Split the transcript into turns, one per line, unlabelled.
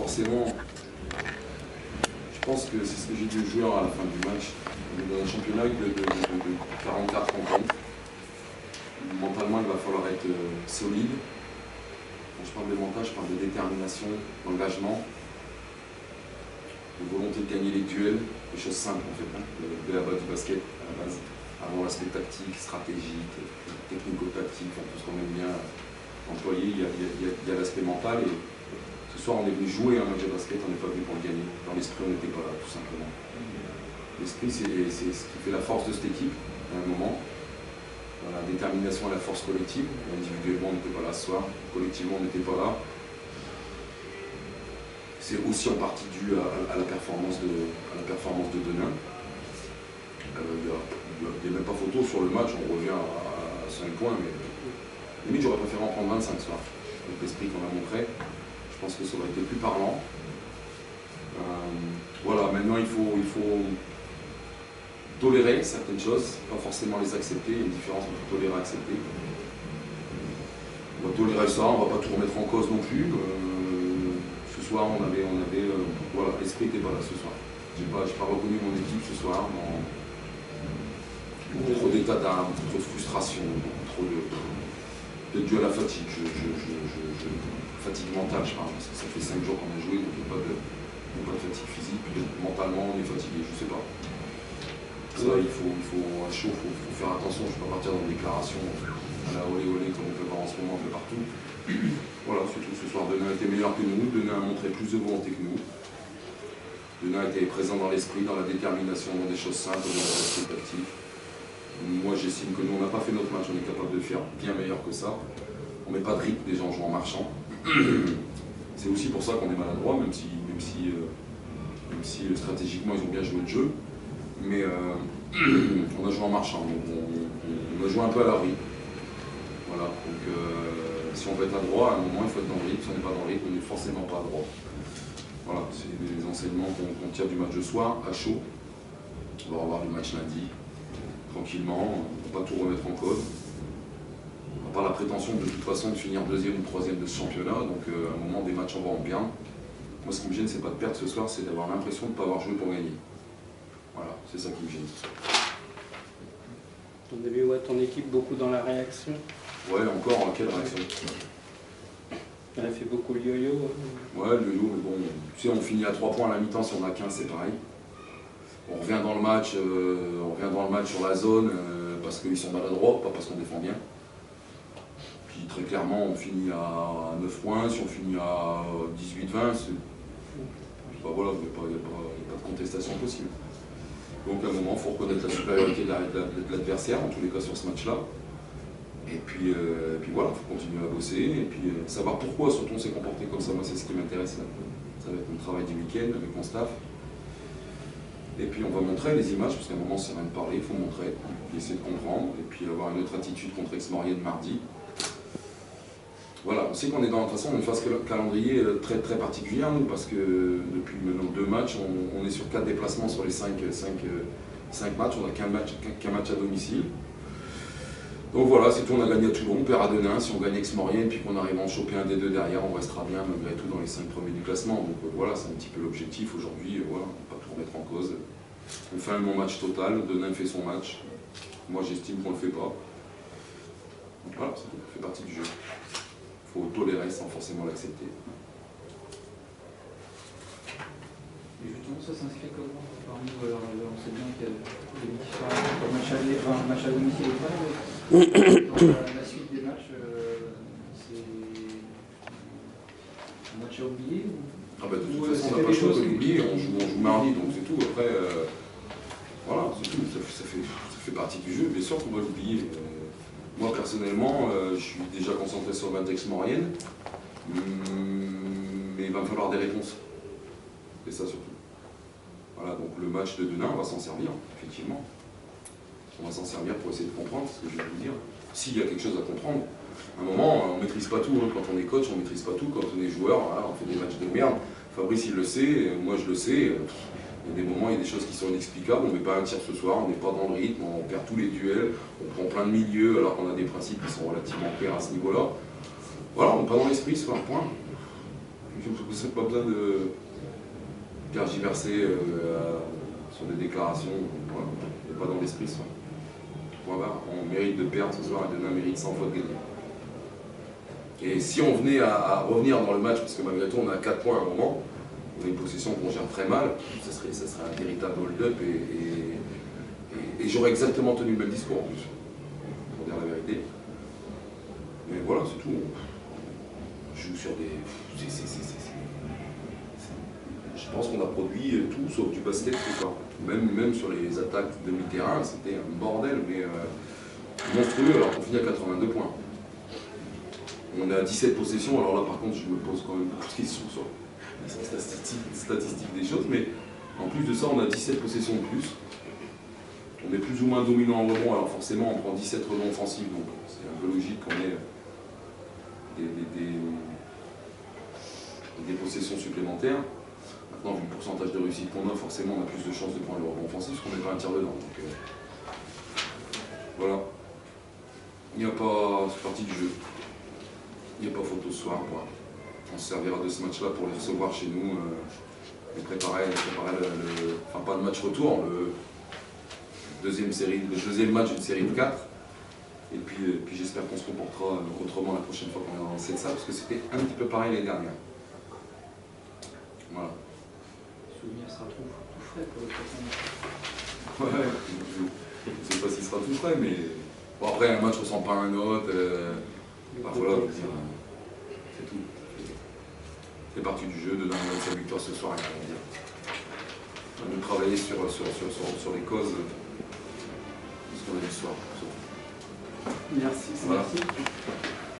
forcément, je pense que c'est ce que j'ai dit aux joueurs à la fin du match. On est dans un championnat de 44 rencontres. Mentalement, il va falloir être solide. Quand je parle de mental, je parle de détermination, d'engagement, de volonté de gagner les duels, des choses simples en fait, de la base du basket à la base. Avant l'aspect tactique, stratégique, technico-tactique, enfin, tout ce qu'on aime bien employer, il y a l'aspect mental. Et ce soir, on est venu jouer un match de basket, on n'est pas venu pour le gagner. Dans l'esprit, on n'était pas là, tout simplement. L'esprit, c'est ce qui fait la force de cette équipe, à un moment. La détermination et la force collective. Individuellement, on n'était pas là ce soir. Collectivement, on n'était pas là. C'est aussi en partie dû à la performance de Denain. Il n'y a même pas photo sur le match, on revient à 5 points, mais limite j'aurais préféré en prendre 25 ce soir, avec l'esprit qu'on a montré. Je pense que ça aurait été plus parlant. Voilà, maintenant il faut tolérer certaines choses, pas forcément les accepter. Il y a une différence entre tolérer et accepter. On va tolérer ça, on ne va pas tout remettre en cause non plus. Ce soir, voilà, l'esprit n'était pas là ce soir. Je n'ai pas reconnu mon équipe ce soir. Trop d'état d'âme, trop de frustration, trop de dû à la fatigue. Fatigue mentale, je parle, parce que ça fait 5 jours qu'on a joué, donc il n'y a pas de fatigue physique. Mentalement, on est fatigué, je ne sais pas. Ça, il faut à chaud, il faut faire attention. Je ne peux pas partir dans une déclaration à la olé olé comme on peut voir en ce moment un peu partout. Voilà, surtout ce soir, Denain était meilleur que nous, Denain a montré plus de volonté que nous. Denain était présent dans l'esprit, dans la détermination, dans des choses simples, dans l'aspect tactique. Moi, j'estime que nous, on n'a pas fait notre match, on est capable de faire bien meilleur que ça. On ne met pas de rythme, des gens jouent en marchant. C'est aussi pour ça qu'on est maladroit, même si stratégiquement, ils ont bien joué le jeu. Mais on a joué en marchant, donc on a joué un peu à la rythme. Voilà, donc si on veut être adroit, à un moment, il faut être dans le rythme. Si on n'est pas dans le rythme, on n'est forcément pas adroit. Voilà, c'est les enseignements qu'on tire du match de soir, à chaud. On va revoir le match lundi. Tranquillement, on ne va pas tout remettre en cause. On n'a pas la prétention de toute façon de finir 2e ou 3e de ce championnat, donc à un moment des matchs en vont bien. Moi ce qui me gêne, c'est pas de perdre ce soir, c'est d'avoir l'impression de ne pas avoir joué pour gagner. Voilà, c'est ça qui me gêne ce soir.
On a vu ton équipe beaucoup dans la réaction.
Ouais, encore, quelle réaction?
Elle a fait beaucoup le yo-yo.
Ouais, le yo-yo, mais bon, tu sais, on finit à 3 points à la mi-temps, si on a 15, c'est pareil. On revient dans le match, sur la zone parce qu'ils sont maladroits, pas parce qu'on défend bien. Puis très clairement, on finit à 9 points, si on finit à 18-20, voilà, il n'y a pas de contestation possible. Donc à un moment, il faut reconnaître la supériorité de l'adversaire, en tous les cas sur ce match-là. Et puis voilà, il faut continuer à bosser, et puis savoir pourquoi surtout on s'est comporté comme ça. Moi, c'est ce qui m'intéresse là. Ça va être mon travail du week-end avec mon staff. Et puis on va montrer les images, parce qu'à un moment c'est rien de parler, il faut montrer, puis essayer de comprendre, et puis avoir une autre attitude contre Aix-Maurienne mardi. Voilà, on sait qu'on est dans, de toute façon, on est face calendrier très très particulière, nous, parce que depuis maintenant 2 matchs, on est sur 4 déplacements sur les 5 matchs, on n'a qu'un match à domicile. Donc voilà, c'est tout, on a gagné à Toulon, on perd à Denain, si on gagne Aix-Maurienne, puis qu'on arrive à en choper un des 2 derrière, on restera bien malgré tout dans les 5 premiers du classement. Donc voilà, c'est un petit peu l'objectif aujourd'hui, voilà, on ne va pas tout remettre en cause. On fait un bon match total, Denain fait son match, moi j'estime qu'on ne le fait pas. Donc voilà, ça fait partie du jeu. Il faut tolérer sans forcément l'accepter.
Et justement, ça s'inscrit comment parmi nous? Alors, on sait bien qu'il y a des différents matchs à domicile et pas. Dans la suite des matchs, c'est un match à oublier
Ah bah, de toute façon, on n'a pas le choix que d'oublier, on joue mardi, donc c'est tout. Après, voilà, c'est tout. Ça fait partie du jeu, bien sûr qu'on va l'oublier. Moi, personnellement, je suis déjà concentré sur le match d'Aix-Maurienne, mais il va me falloir des réponses. C'est ça surtout. Voilà, donc le match de Denain, on va s'en servir, effectivement. On va s'en servir pour essayer de comprendre ce que je vais vous dire. S'il y a quelque chose à comprendre, à un moment, on ne maîtrise pas tout. Hein. Quand on est coach, on ne maîtrise pas tout. Quand on est joueur, voilà, on fait des matchs de merde. Fabrice, il le sait, moi je le sais. Il y a des moments, il y a des choses qui sont inexplicables. On ne met pas un tir ce soir, on n'est pas dans le rythme, on perd tous les duels, on prend plein de milieux alors qu'on a des principes qui sont relativement clairs à ce niveau-là. Voilà, on n'est pas dans l'esprit, c'est un point. vous n'avez pas besoin de tergiverser sur des déclarations. Voilà. Il n'est pas dans l'esprit ça. Point barre. On mérite de perdre ce soir et Denain mérite 100 fois de gagner. Et si on venait à revenir dans le match, parce que malgré tout on a 4 points à un moment, on a une possession qu'on gère très mal, ça serait un véritable hold-up et j'aurais exactement tenu le même discours en plus, pour dire la vérité. Mais voilà, c'est tout. On joue sur des... Je pense qu'on a produit tout sauf du basket tout ça. Même sur les attaques de mi-terrain, c'était un bordel, mais monstrueux alors qu'on finit à 82 points. On est à 17 possessions, alors là par contre je me pose quand même beaucoup de questions sur la statistique des choses, mais en plus de ça on a 17 possessions de plus. On est plus ou moins dominant en rebond, alors forcément on prend 17 rebonds offensifs, donc c'est un peu logique qu'on ait des possessions supplémentaires. Maintenant, vu le pourcentage de réussite qu'on a, forcément on a plus de chances de prendre le rebond offensif parce qu'on n'est pas un tir dedans. Donc, voilà. Il n'y a pas. C'est partie du jeu. Il n'y a pas photo ce soir. Voilà. On se servira de ce match-là pour les recevoir chez nous et préparer enfin pas de match retour, le deuxième match d'une série de 4. Et puis j'espère qu'on se comportera autrement la prochaine fois qu'on va dans cette salle, parce que c'était un petit peu pareil l'année dernière. Voilà.
Le souvenir sera tout frais pour le prochain match.
Ouais, je ne sais pas s'il sera tout frais, mais bon, après un match ne ressemble pas à un autre. Voilà, c'est tout. C'est partie du jeu, de donner sa victoire ce soir, on va dire. On va nous travailler sur les causes de ce qu'on a vu ce soir.
Merci,
Voilà.
merci.